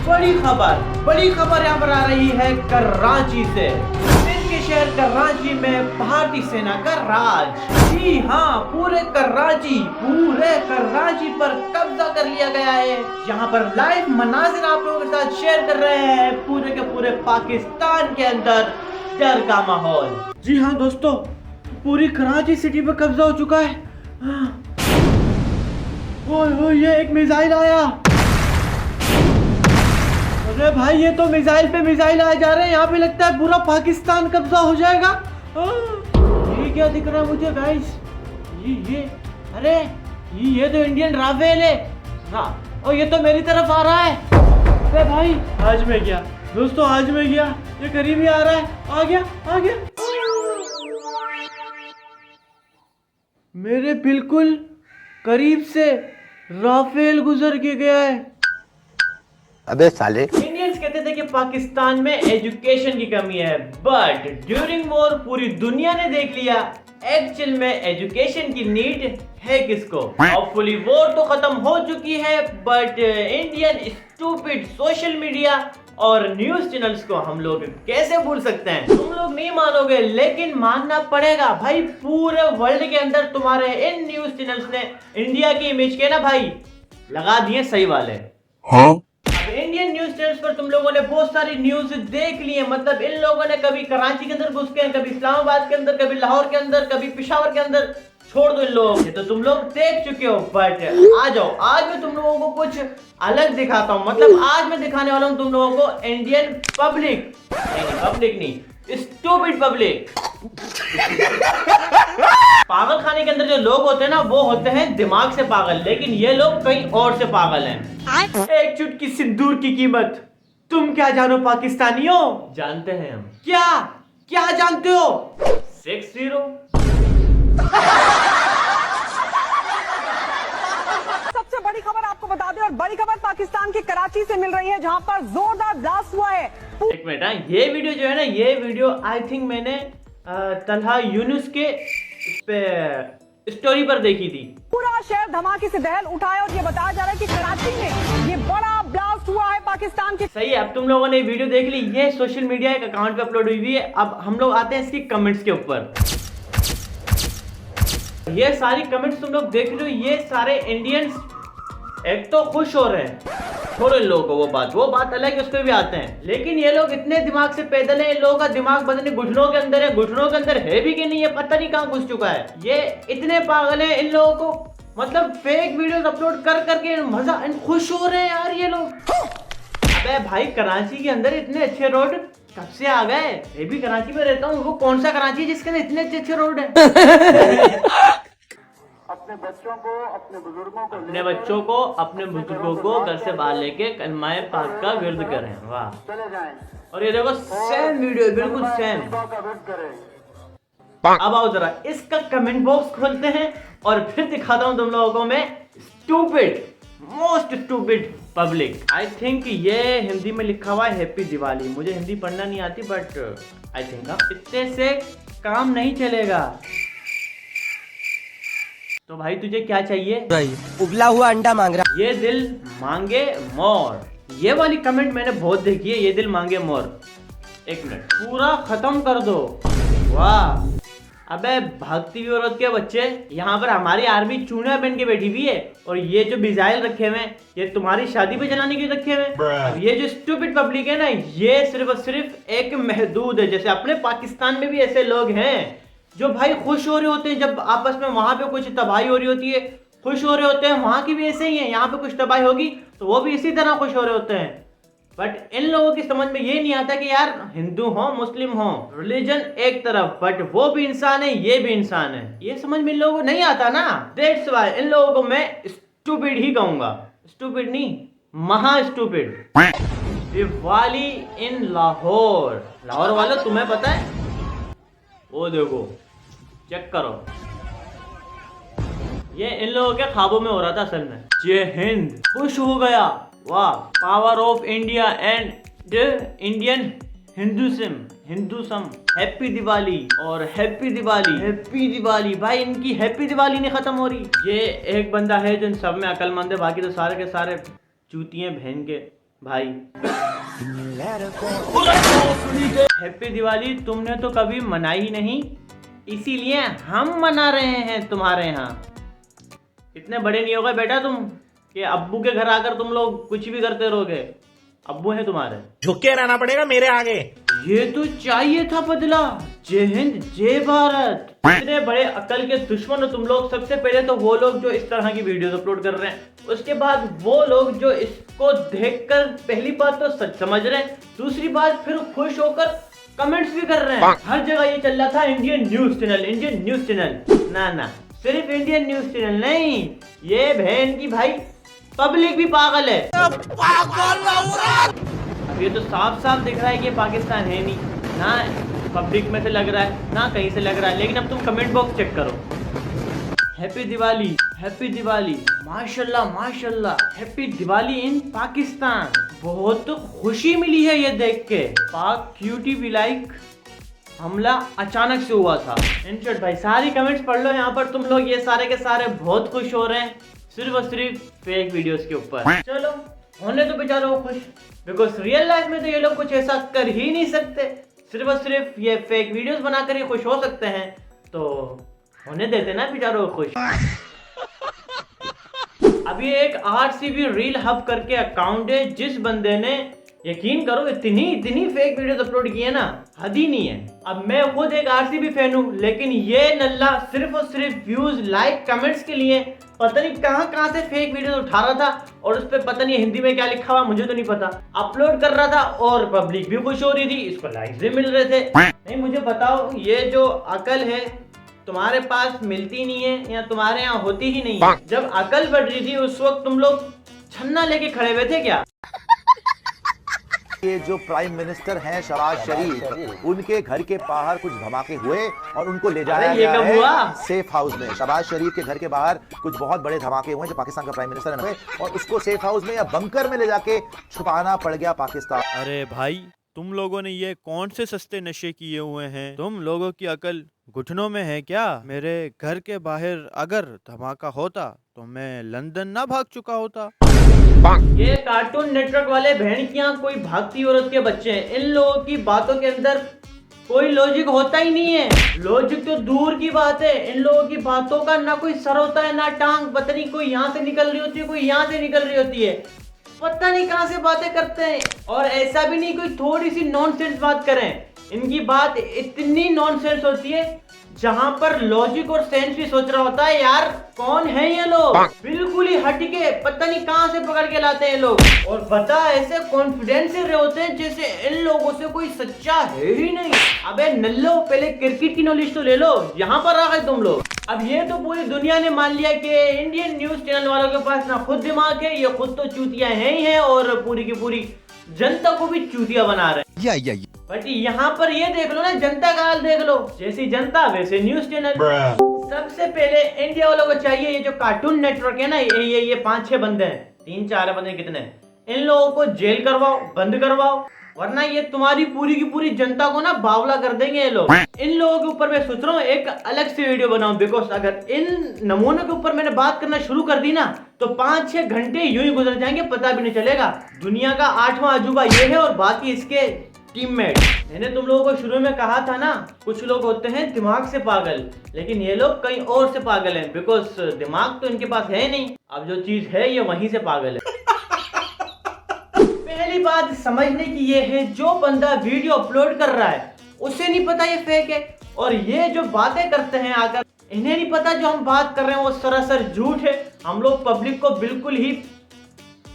बड़ी खबर यहाँ पर आ रही है कराची से। सिंध के शहर कराची में भारतीय सेना का राज, जी हाँ, पूरे कराची पर कब्जा कर लिया गया है। यहाँ पर लाइव मनाजिर आप लोगों के साथ शेयर कर रहे हैं। पूरे के पूरे पाकिस्तान के अंदर डर का माहौल। जी हाँ दोस्तों, पूरी कराची सिटी पर कब्जा हो चुका है। ओए ये एक मिसाइल आया। अरे भाई, ये तो मिसाइल पे मिसाइल आए जा रहे हैं। यहाँ पे लगता है पूरा पाकिस्तान कब्जा हो जाएगा। ये क्या दिख रहा है मुझे गाइस? अरे ये तो इंडियन राफेल है। हाँ, और ये तो मेरी तरफ आ रहा है। अरे भाई, आज मैं गया दोस्तों, आज मैं गया। ये करीब ही आ रहा है। आ गया। मेरे बिल्कुल करीब से राफेल गुजर के गया है। अबे साले, इंडियंस कहते थे कि पाकिस्तान में एजुकेशन की कमी है, बट ड्यूरिंग वॉर पूरी दुनिया ने देख लिया एक्चुअल में एजुकेशन की नीड है किसको। होपफुली वॉर तो खत्म हो चुकी है, but Indian stupid social media और न्यूज चैनल्स को हम लोग कैसे भूल सकते हैं। तुम लोग नहीं मानोगे, लेकिन मानना पड़ेगा भाई। पूरे वर्ल्ड के अंदर तुम्हारे इन न्यूज चैनल्स ने इंडिया की इमेज के ना भाई लगा दिए सही वाले। हाँ? इंडियन न्यूज चैनल्स पर तुम लोगों ने बहुत सारी न्यूज देख ली है। मतलब इन लोगों ने कभी कराची के अंदर घुस के, कभी इस्लामाबाद के अंदर, कभी लाहौर के अंदर, कभी पेशावर के अंदर। छोड़ दो इन लोगों से, तो तुम लोग देख चुके हो। बट आ जाओ, आज मैं तुम लोगों को कुछ अलग दिखाता हूँ। मतलब आज मैं दिखाने वाला हूँ तुम लोगों को इंडियन पब्लिक नहीं, स्टूपिड पब्लिक। पागल खाने के अंदर जो लोग होते हैं ना, वो होते हैं दिमाग से पागल, लेकिन ये लोग कहीं और से पागल हैं। एक चुटकी सिंदूर की कीमत तुम क्या जानो पाकिस्तानियों? जानते हैं हम। क्या जानते हो? 60। सबसे बड़ी खबर आपको बता दें, और बड़ी खबर पाकिस्तान के कराची से मिल रही है, जहां पर जोरदार ब्लास्ट हुआ है। एक मिनट, ये वीडियो जो है ना, ये वीडियो आई थिंक मैंने तलहा यूनुस के स्टोरी पर देखी थी। पूरा शहर धमाके से दहल उठा है और ये बताया जा रहा है कि कराची में ये बड़ा ब्लास्ट हुआ है पाकिस्तान के। सही है, अब तुम लोगों ने वीडियो देख ली। ये सोशल मीडिया एक अकाउंट पे अपलोड हुई है। अब हम लोग आते हैं इसकी कमेंट्स के ऊपर। ये सारी कमेंट्स तुम लोग देख लो। ये सारे इंडियंस एक तो खुश हो रहे हैं, छोड़ो इन लोगों को, वो बात अलग है, उस पर भी आते हैं। लेकिन ये लोग इतने दिमाग से पैदल है, इन लोगों का दिमाग पता नहीं घुटनों के अंदर है, घुटनों के अंदर है भी कि नहीं, ये पता नहीं कहाँ घुस चुका है। ये इतने पागल है, इन लोगों को मतलब फेक वीडियोस अपलोड कर करके मजा, खुश हो रहे हैं यार ये लोग। अबे भाई, कराची के अंदर इतने अच्छे रोड कब से आ गए? मैं भी कराची में रहता हूँ। वो कौन सा कराची है जिसके अंदर इतने अच्छे रोड है? अपने बच्चों को, अपने बुजुर्गों को घर से बाहर लेके कलमाए पाक का विर्द करें। वाह, चले जाएं और ये देखो सेम वीडियो, बिल्कुल सेम। का विरोध करें। अब आओ जरा इसका कमेंट बॉक्स खोलते हैं और फिर दिखाता हूँ तुम लोगों को मैं most stupid public. I think ये हिंदी में लिखा हुआ है हैप्पी दिवाली। मुझे हिंदी पढ़ना नहीं आती, बट आई थिंक इतने से काम नहीं चलेगा। तो भाई तुझे क्या चाहिए? उबला हुआ अंडा मांग रहा। ये दिल मांगे मोर। ये वाली कमेंट मैंने बहुत देखी है, ये दिल मांगे मोर। एक मिनट, पूरा खत्म कर दो। वाह, अबे भागती हुई औरत के बच्चे, यहाँ पर हमारी आर्मी चूड़ियां पहन के बैठी हुई है, और ये जो मिसाइल रखे हुए हैं ये तुम्हारी शादी पे चलाने के रखे हुए हैं। ये जो स्टूपिड पब्लिक है ना, ये सिर्फ और सिर्फ एक महदूद है। जैसे अपने पाकिस्तान में भी ऐसे लोग हैं जो भाई खुश हो रहे होते हैं जब आपस में वहां पे कुछ तबाही हो रही होती है, खुश हो रहे होते हैं। वहां की भी ऐसे ही है, यहाँ पे कुछ तबाही होगी तो वो भी इसी तरह खुश हो रहे होते हैं। बट इन लोगों की समझ में ये नहीं आता कि यार हिंदू हो, मुस्लिम हो, रिलीजन एक तरफ, बट वो भी इंसान है, ये भी इंसान है। ये समझ में इन लोगों को नहीं आता ना। दैट्स व्हाई इन लोगों को मैं स्टूपिड ही कहूंगा। स्टूपिड नहीं, महा स्टूपिड। दिवाली इन लाहौर वालों, तुम्हें पता है? वो देखो, चेक करो, ये इन लोगों के ख्वाबों में हो रहा था असल में। जय हिंद, खुश हो गया। वाह, power of India and the Indian Hinduism. Happy Diwali और हैप्पी दिवाली। भाई इनकी हैप्पी दिवाली नहीं खत्म हो रही। ये एक बंदा है जो इन सब में अक्लमंद है, बाकी तो सारे के सारे चूतियां बहन के भाई। हैप्पी दिवाली तुमने तो कभी मनाई ही नहीं, इसीलिए हम मना रहे हैं तुम्हारे यहाँ। इतने बड़े नहीं हो गए बेटा तुम कि अब्बू के घर आकर तुम लोग कुछ भी करते रहोगे। अब्बू हैं तुम्हारे, झुक के रहना पड़ेगा मेरे आगे। ये तो चाहिए था बदला। जय हिंद जय भारत। इतने बड़े अकल के दुश्मन हो तुम लोग। सबसे पहले तो वो लोग जो इस तरह की वीडियोस अपलोड कर रहे हैं, उसके बाद वो लोग जो इसको देखकर पहली बात तो सच समझ रहे हैं, दूसरी बात फिर खुश होकर कमेंट्स भी कर रहे हैं। हर जगह ये चल रहा था Indian news channel, Indian news channel. ना ना, सिर्फ इंडियन न्यूज चैनल नहीं, ये बहन की भाई पब्लिक भी पागल है। अब ये तो साफ साफ दिख रहा है कि पाकिस्तान है नहीं, ना पब्लिक में से लग रहा है ना कहीं से लग रहा है। लेकिन अब तुम कमेंट बॉक्स चेक करो। हैप्पी दिवाली, हैप्पी दिवाली, माशाल्लाह माशाल्लाह, हैप्पी दिवाली इन पाकिस्तान। बहुत खुशी मिली है ये देख के। पाक क्यूटी भी लाइक हमला अचानक से हुआ था। इनशॉर्ट भाई सारी कमेंट्स पढ़ लो यहाँ पर। तुम लोग ये सारे के सारे बहुत खुश हो रहे हैं सिर्फ और सिर्फ फेक वीडियोस के ऊपर। चलो होने तो बेचारों को खुश, बिकॉज रियल लाइफ में तो ये लोग कुछ ऐसा कर ही नहीं सकते। सिर्फ और सिर्फ ये फेक वीडियोस बनाकर ये खुश हो सकते हैं, तो होने देते ना बेचारों को खुश। अभी एक RCB रील हब करके अकाउंट है, जिस बंदे ने यकीन करो इतनी फेक वीडियोस अपलोड की है ना, हद ही नहीं है। अब मैं खुद एक RCB फैन हूँ, लेकिन ये नल्ला सिर्फ और सिर्फ व्यूज लाइक कमेंट्स के लिए पता नहीं कहां से फेक वीडियोस उठा रहा था, और उस पर पता नहीं हिंदी में क्या लिखा हुआ मुझे तो नहीं पता, अपलोड कर रहा था और पब्लिक भी खुश हो रही थी, इसको लाइक्स भी मिल रहे थे। नहीं मुझे बताओ, ये जो अकल है तुम्हारे पास मिलती नहीं है या तुम्हारे यहाँ होती ही नहीं है? जब अकल बढ़ रही थी उस वक्त तुम लोग छन्ना लेके खड़े हुए थे क्या? ये जो प्राइम मिनिस्टर हैं शहबाज शरीफ, उनके घर के बाहर कुछ धमाके हुए और उनको ले जाया गया है सेफ हाउस में। शहबाज शरीफ के घर के बाहर कुछ बहुत बड़े धमाके हुए जो पाकिस्तान का प्राइम मिनिस्टर है, और उसको सेफ हाउस में या बंकर में ले जाके छुपाना पड़ गया पाकिस्तान। अरे भाई तुम लोगों ने ये कौन से सस्ते नशे किए हुए हैं? तुम लोगों की अकल घुटनों में है क्या? मेरे घर के बाहर अगर धमाका होता तो मैं लंदन ना भाग चुका होता। ये कार्टून नेटवर्क वाले बहन की यहाँ कोई भागती औरत के बच्चे हैं। इन लोगों की बातों के अंदर कोई लॉजिक होता ही नहीं है। लॉजिक तो दूर की बात है, इन लोगों की बातों का ना कोई सर होता है ना टांग। पता नहीं कोई यहाँ से निकल रही होती है, कोई यहाँ से निकल रही होती है, पता नहीं कहाँ से बातें करते हैं। और ऐसा भी नहीं कोई थोड़ी सी नॉनसेंस बात करें, इनकी बात इतनी नॉनसेंस होती है जहां पर लॉजिक और सेंस भी सोच रहा होता है यार कौन है ये लोग। बिल्कुल ही हटके पता नहीं कहां से पकड़ के लाते हैं लोग, और पता ऐसे कॉन्फिडेंस से रहे होते हैं जैसे इन लोगों से कोई सच्चा है ही नहीं। अबे नल्लो पहले क्रिकेट की नॉलेज तो ले लो, यहाँ पर आ गए तुम लोग। अब ये तो पूरी दुनिया ने मान लिया कि इंडियन न्यूज चैनल वालों के पास ना खुद दिमाग है, ये खुद तो चूतिया है ही है और पूरी की पूरी जनता को भी चूतिया बना रहे हैं। बट यहाँ पर ये देख लो ना, जनता का हाल देख लो, जैसी जनता वैसे न्यूज चैनल। सबसे पहले इंडिया वालों को चाहिए ये जो कार्टून नेटवर्क है ना, ये 5-6 बंदे हैं, 3-4 बंदे कितने, इन लोगों को जेल करवाओ, बंद करवाओ, वरना ये तुम्हारी पूरी की पूरी जनता को ना बावला कर देंगे ये लोग। इन लोगों के ऊपर मैं सोच रहा हूँ एक अलग से वीडियो बनाऊं, बिकॉज अगर इन नमूनों के ऊपर मैंने बात करना शुरू कर दी ना तो 5-6 घंटे यूं ही गुजर जाएंगे, पता भी नहीं चलेगा। दुनिया का 8वां अजूबा ये है और बाकी इसके टीममेट। मैंने तुम लोगों को शुरू में कहा था ना, कुछ लोग होते हैं दिमाग से पागल, लेकिन ये लोग कहीं और से पागल हैं, बिकॉज दिमाग तो इनके पास है नहीं। अब जो चीज है ये वहीं से पागल है। पहली बात समझने की ये है, जो बंदा वीडियो अपलोड कर रहा है उसे नहीं पता ये फेक है, और ये जो बातें करते हैं आकर इन्हें नहीं पता जो हम बात कर रहे हैं वो सरासर झूठ है। हम लोग पब्लिक को बिल्कुल ही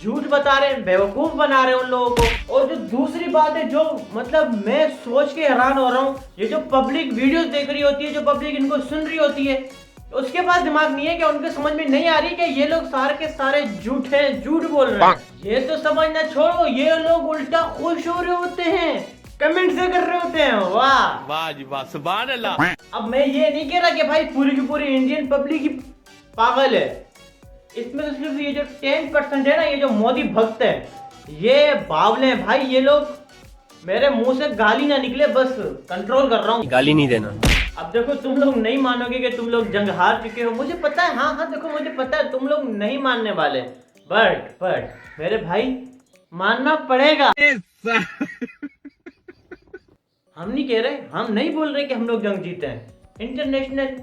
झूठ बता रहे हैं, बेवकूफ बना रहे हैं उन लोगों को। और जो दूसरी बात है, जो मतलब मैं सोच के हैरान हो रहा हूँ, ये जो पब्लिक वीडियोस देख रही होती है, जो पब्लिक इनको सुन रही होती है, उसके पास दिमाग नहीं है क्या? उनके समझ में नहीं आ रही कि ये लोग सारे के सारे झूठ हैं, झूठ बोल रहे हैं? ये तो समझना छोड़ो, ये लोग उल्टा खुश हो रहे होते हैं, कमेंट से कर रहे होते हैं वाह वाह जी वाह, सुभान अल्लाह। अब मैं ये नहीं कह रहा कि भाई पूरी की पूरी इंडियन पब्लिक ही पागल है, इसमें तो सिर्फ ये जो 10% है ना, ये जो मोदी भक्त है, ये बावले हैं भाई। ये लोग मेरे मुंह से गाली ना निकले, बस कंट्रोल कर रहा हूँ, गाली नहीं देना। अब देखो तुम लोग नहीं मानोगे कि तुम लोग जंग हार चुके हो, मुझे पता है। हाँ देखो मुझे पता है तुम लोग नहीं मानने वाले, बट मेरे भाई मानना पड़ेगा। हम नहीं कह रहे, हम नहीं बोल रहे कि हम लोग जंग जीते हैं। इंटरनेशनल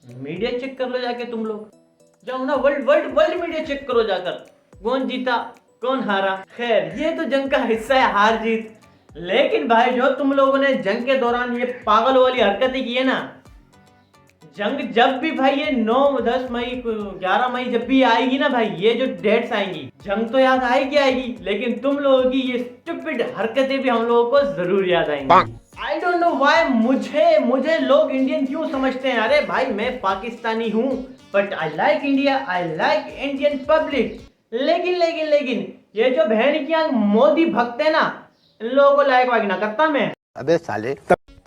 मीडिया चेक कर लो जाके, तुम लोग जाओ ना, वर्ल्ड मीडिया चेक करो जाकर, कौन जीता कौन हारा। खैर ये तो जंग का हिस्सा है, हार जीत। लेकिन भाई जो तुम लोगों ने जंग के दौरान ये पागल वाली हरकतें की है ना, जंग जब भी भाई ये 9, 10 मई 11 मई जब भी आएगी ना भाई, ये जो डेट्स आएंगी, जंग तो याद आएगी, लेकिन तुम लोगों की ये स्टूपिड हरकतें भी हम लोगों को जरूर याद आएंगी। आई डोंट नो व्हाई मुझे लोग इंडियन क्यों समझते हैं। अरे भाई मैं पाकिस्तानी हूँ, but I like India, I like Indian public. लेकिन ये जो बहन की मोदी भक्त है ना, इन लोगों को लाइक वाइक ना करता मैं। अबे साले,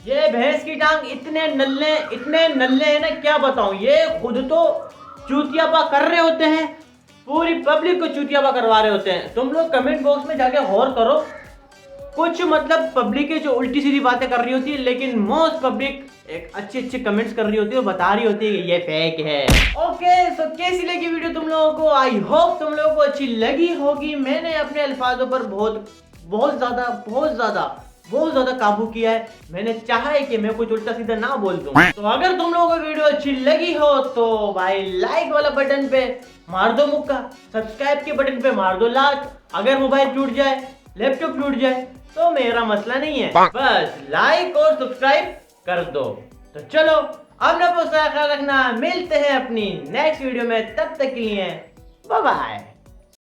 ये भैंस की टांग इतने नल्ले हैं ना, क्या बताऊं। ये खुद तो चूतियापा कर रहे होते हैं, पूरी पब्लिक को चूतियापा करवा रहे होते हैं। तुम लोग कमेंट बॉक्स में जाके गौर करो, कुछ मतलब पब्लिक जो उल्टी सीधी बातें कर रही होती है, लेकिन मोस्ट पब्लिक एक अच्छे कमेंट्स कर रही होती है, बता रही होती है कि ये फेक है। ओके सो कैसी लगी वीडियो तुम लोगों को? आई होप तुम लोगों को अच्छी लगी होगी। मैंने अपने अल्फाजों पर बहुत ज्यादा काबू किया है। मैंने चाहा है कि मैं कुछ उल्टा सीधा ना बोल दूं। तो अगर तुम लोगों को वीडियो अच्छी लगी हो तो भाई लाइक वाला बटन पे मार दो मुक्का, सब्सक्राइब के बटन पे मार दो लात। अगर मोबाइल टूट जाए, लैपटॉप टूट जाए तो मेरा मसला नहीं है, बस लाइक और सब्सक्राइब कर दो। तो चलो अब ना ख्याल रखना, मिलते हैं अपनी नेक्स्ट वीडियो में, तब तक के लिए बाय बाय।